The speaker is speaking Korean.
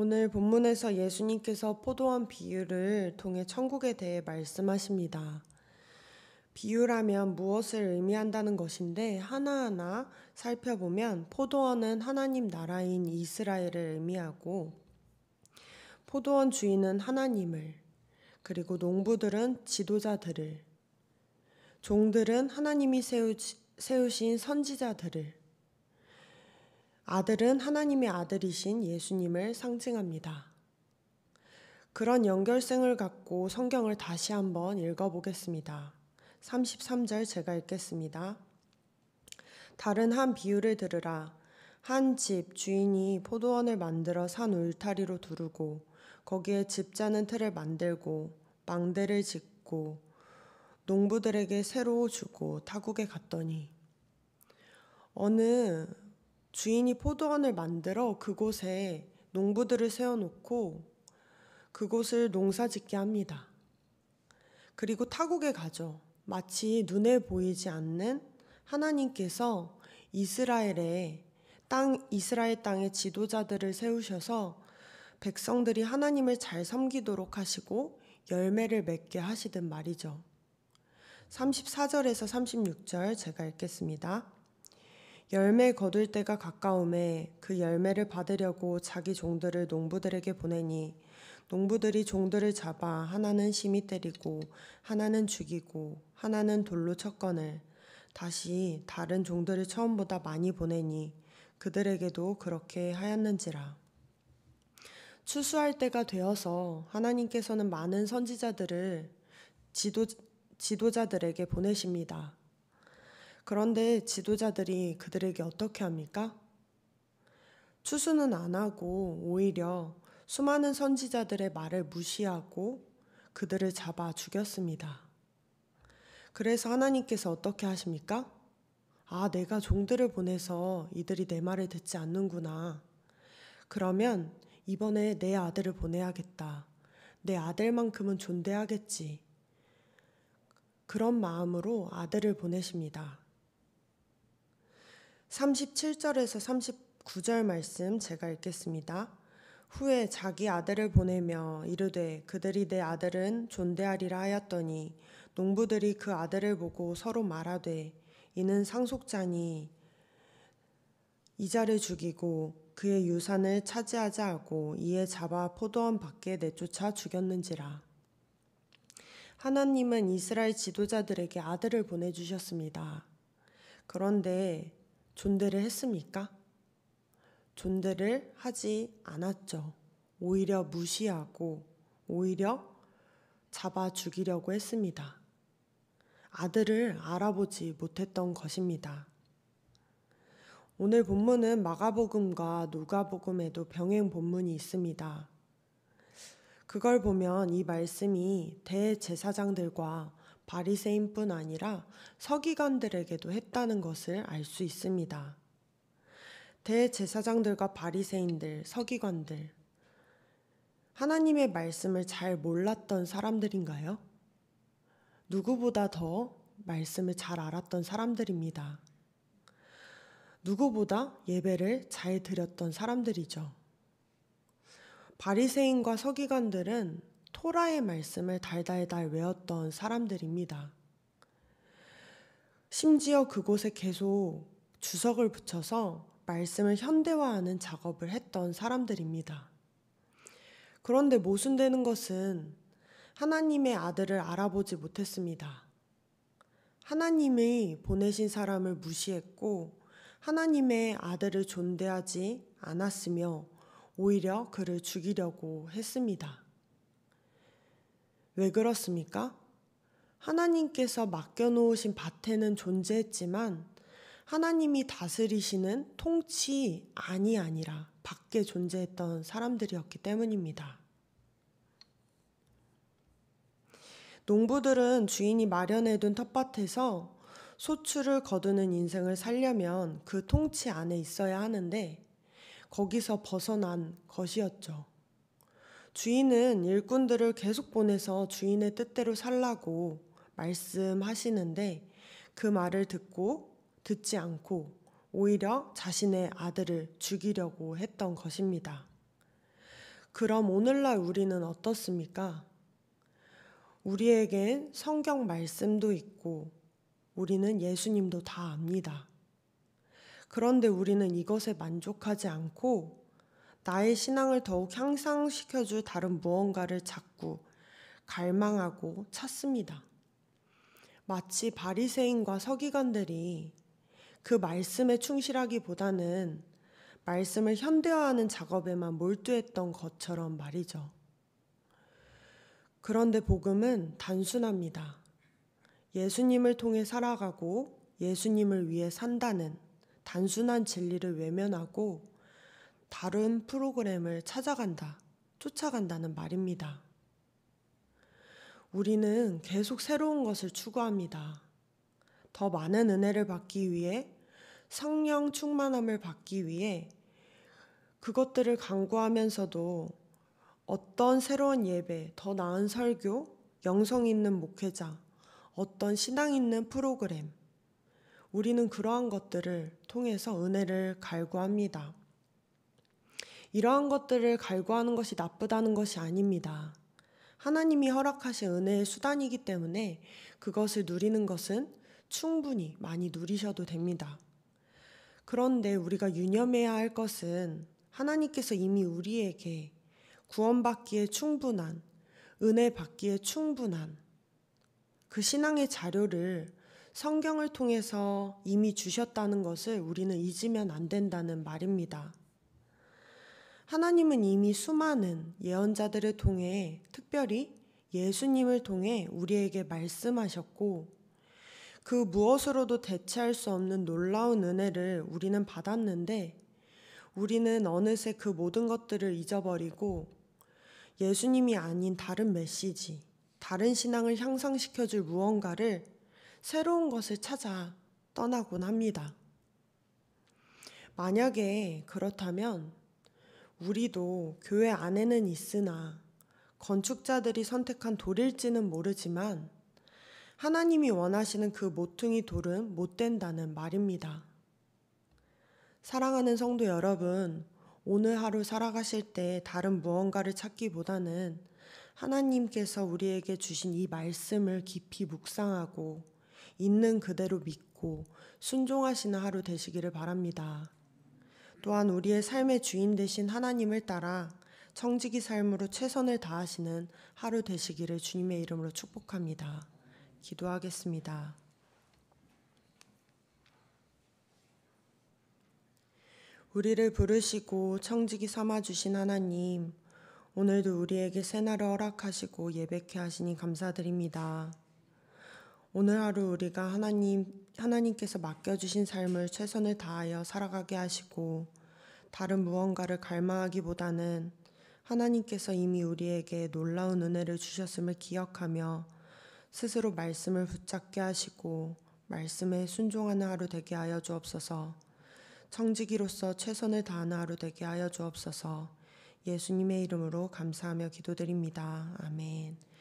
오늘 본문에서 예수님께서 포도원 비유를 통해 천국에 대해 말씀하십니다. 비유라면 무엇을 의미한다는 것인데 하나하나 살펴보면 포도원은 하나님 나라인 이스라엘을 의미하고 포도원 주인은 하나님을, 그리고 농부들은 지도자들을, 종들은 하나님이 세우신 선지자들을, 아들은 하나님의 아들이신 예수님을 상징합니다. 그런 연결성을 갖고 성경을 다시 한번 읽어보겠습니다. 33절 제가 읽겠습니다. 다른 한 비유를 들으라. 한 집 주인이 포도원을 만들어 산 울타리로 두르고 거기에 집 자는 틀을 만들고 망대를 짓고 농부들에게 새로 주고 타국에 갔더니 어느 주인이 포도원을 만들어 그곳에 농부들을 세워놓고 그곳을 농사짓게 합니다. 그리고 타국에 가죠. 마치 눈에 보이지 않는 하나님께서 이스라엘 땅의 지도자들을 세우셔서 백성들이 하나님을 잘 섬기도록 하시고 열매를 맺게 하시듯 말이죠. 34절에서 36절 제가 읽겠습니다. 열매 거둘 때가 가까우매 그 열매를 받으려고 자기 종들을 농부들에게 보내니 농부들이 종들을 잡아 하나는 심히 때리고 하나는 죽이고 하나는 돌로 쳤거늘 다시 다른 종들을 처음보다 많이 보내니 그들에게도 그렇게 하였는지라. 추수할 때가 되어서 하나님께서는 많은 선지자들을 지도자들에게 보내십니다. 그런데 지도자들이 그들에게 어떻게 합니까? 추수는 안 하고 오히려 수많은 선지자들의 말을 무시하고 그들을 잡아 죽였습니다. 그래서 하나님께서 어떻게 하십니까? 아, 내가 종들을 보내서 이들이 내 말을 듣지 않는구나. 그러면 이번에 내 아들을 보내야겠다. 내 아들만큼은 존대하겠지. 그런 마음으로 아들을 보내십니다. 37절에서 39절 말씀 제가 읽겠습니다. 후에 자기 아들을 보내며 이르되 그들이 내 아들은 존대하리라 하였더니 농부들이 그 아들을 보고 서로 말하되 이는 상속자니 이자를 죽이고 그의 유산을 차지하자 하고 이에 잡아 포도원 밖에 내쫓아 죽였는지라. 하나님은 이스라엘 지도자들에게 아들을 보내주셨습니다. 그런데 존대를 했습니까? 존대를 하지 않았죠. 오히려 무시하고 오히려 잡아 죽이려고 했습니다. 아들을 알아보지 못했던 것입니다. 오늘 본문은 마가복음과 누가복음에도 병행 본문이 있습니다. 그걸 보면 이 말씀이 대제사장들과 바리새인뿐 아니라 서기관들에게도 했다는 것을 알 수 있습니다. 대제사장들과 바리새인들, 서기관들, 하나님의 말씀을 잘 몰랐던 사람들인가요? 누구보다 더 말씀을 잘 알았던 사람들입니다. 누구보다 예배를 잘 드렸던 사람들이죠. 바리새인과 서기관들은 토라의 말씀을 달달달 외웠던 사람들입니다. 심지어 그곳에 계속 주석을 붙여서 말씀을 현대화하는 작업을 했던 사람들입니다. 그런데 모순되는 것은 하나님의 아들을 알아보지 못했습니다. 하나님이 보내신 사람을 무시했고 하나님의 아들을 존대하지 않았으며 오히려 그를 죽이려고 했습니다. 왜 그렇습니까? 하나님께서 맡겨놓으신 밭에는 존재했지만 하나님이 다스리시는 통치 안이 아니라 밖에 존재했던 사람들이었기 때문입니다. 농부들은 주인이 마련해둔 텃밭에서 소출을 거두는 인생을 살려면 그 통치 안에 있어야 하는데 거기서 벗어난 것이었죠. 주인은 일꾼들을 계속 보내서 주인의 뜻대로 살라고 말씀하시는데 그 말을 듣지 않고 오히려 자신의 아들을 죽이려고 했던 것입니다. 그럼 오늘날 우리는 어떻습니까? 우리에겐 성경 말씀도 있고 우리는 예수님도 다 압니다. 그런데 우리는 이것에 만족하지 않고 나의 신앙을 더욱 향상시켜줄 다른 무언가를 자꾸 갈망하고 찾습니다. 마치 바리새인과 서기관들이 그 말씀에 충실하기보다는 말씀을 현대화하는 작업에만 몰두했던 것처럼 말이죠. 그런데 복음은 단순합니다. 예수님을 통해 살아가고 예수님을 위해 산다는 단순한 진리를 외면하고 다른 프로그램을 쫓아간다는 말입니다. 우리는 계속 새로운 것을 추구합니다. 더 많은 은혜를 받기 위해, 성령 충만함을 받기 위해 그것들을 강구하면서도 어떤 새로운 예배, 더 나은 설교, 영성 있는 목회자, 어떤 신앙 있는 프로그램, 우리는 그러한 것들을 통해서 은혜를 갈구합니다. 이러한 것들을 갈구하는 것이 나쁘다는 것이 아닙니다. 하나님이 허락하신 은혜의 수단이기 때문에 그것을 누리는 것은 충분히 많이 누리셔도 됩니다. 그런데 우리가 유념해야 할 것은 하나님께서 이미 우리에게 구원받기에 충분한, 은혜 받기에 충분한 그 신앙의 자료를 성경을 통해서 이미 주셨다는 것을 우리는 잊으면 안 된다는 말입니다. 하나님은 이미 수많은 예언자들을 통해, 특별히 예수님을 통해 우리에게 말씀하셨고 그 무엇으로도 대체할 수 없는 놀라운 은혜를 우리는 받았는데 우리는 어느새 그 모든 것들을 잊어버리고 예수님이 아닌 다른 메시지, 다른 신앙을 향상시켜줄 무언가를, 새로운 것을 찾아 떠나곤 합니다. 만약에 그렇다면 우리도 교회 안에는 있으나 건축자들이 선택한 돌일지는 모르지만 하나님이 원하시는 그 모퉁이 돌은 못 된다는 말입니다. 사랑하는 성도 여러분, 오늘 하루 살아가실 때 다른 무언가를 찾기보다는 하나님께서 우리에게 주신 이 말씀을 깊이 묵상하고 있는 그대로 믿고 순종하시는 하루 되시기를 바랍니다. 또한 우리의 삶의 주인 되신 하나님을 따라 청지기 삶으로 최선을 다하시는 하루 되시기를 주님의 이름으로 축복합니다. 기도하겠습니다. 우리를 부르시고 청지기 삼아주신 하나님, 오늘도 우리에게 새날을 허락하시고 예배케 하시니 감사드립니다. 오늘 하루 우리가 하나님께서 맡겨주신 삶을 최선을 다하여 살아가게 하시고 다른 무언가를 갈망하기보다는 하나님께서 이미 우리에게 놀라운 은혜를 주셨음을 기억하며 스스로 말씀을 붙잡게 하시고 말씀에 순종하는 하루 되게 하여 주옵소서. 청지기로서 최선을 다하는 하루 되게 하여 주옵소서. 예수님의 이름으로 감사하며 기도드립니다. 아멘.